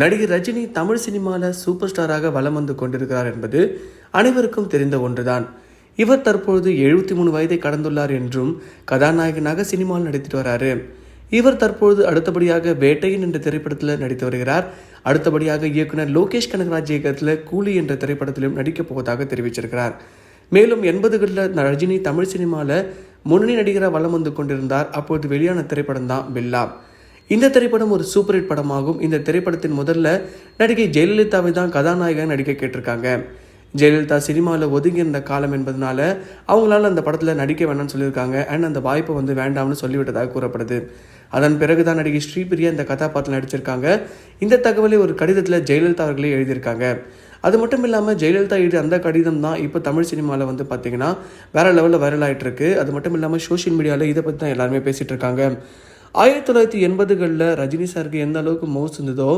நடிகர் ரஜினி தமிழ் சினிமாவில் சூப்பர் ஸ்டாராக வலம் வந்து கொண்டிருக்கிறார் என்பது அனைவருக்கும் தெரிந்த ஒன்றுதான். இவர் தற்பொழுது 73 வயதை கடந்துள்ளார் என்றும் கதாநாயகனாக சினிமாவில் நடித்துட்டு வராரு. இவர் தற்பொழுது அடுத்தபடியாக வேட்டையன் என்ற திரைப்படத்தில் நடித்து வருகிறார். அடுத்தபடியாக இயக்குனர் லோகேஷ் கனகராஜ் இயக்கத்தில் கூலி என்ற திரைப்படத்திலும் நடிக்கப் போவதாக தெரிவிச்சிருக்கிறார். மேலும் 80களில் ரஜினி தமிழ் சினிமாவில் முன்னணி நடிகராக வலம் வந்து கொண்டிருந்தார். அப்பொழுது வெளியான திரைப்படம் தான் பில்லா. இந்த திரைப்படம் ஒரு சூப்பர் ஹிட் படமாகும். இந்த திரைப்படத்தின் முதல்ல நடிகை ஜெயலலிதாவை தான் கதாநாயகன் நடிக்க கேட்டிருக்காங்க. ஜெயலலிதா சினிமாவில் ஒதுங்கி இருந்த காலம் என்பதனால அவங்களால அந்த படத்தில் நடிக்க வேணாம்னு சொல்லியிருக்காங்க. அண்ட் அந்த வாய்ப்பை வேண்டாம்னு சொல்லிவிட்டதாக கூறப்படுது. அதன் பிறகுதான் நடிகை ஸ்ரீபிரியா இந்த கதாபாத்திரம் நடிச்சிருக்காங்க. இந்த தகவலை ஒரு கடிதத்தில் ஜெயலலிதா அவர்களே எழுதியிருக்காங்க. அது மட்டும் இல்லாமல் ஜெயலலிதா எழுதிய அந்த கடிதம் தான் இப்போ தமிழ் சினிமாவில் பார்த்தீங்கன்னா வேற லெவலில் வைரல் ஆகிட்டு இருக்கு. அது மட்டும் இல்லாமல் சோஷியல் மீடியாவில் இதை பற்றி தான் எல்லாருமே பேசிகிட்டு இருக்காங்க. 1980களில் ரஜினி சாருக்கு எந்த அளவுக்கு மவுஸ் இருந்ததோ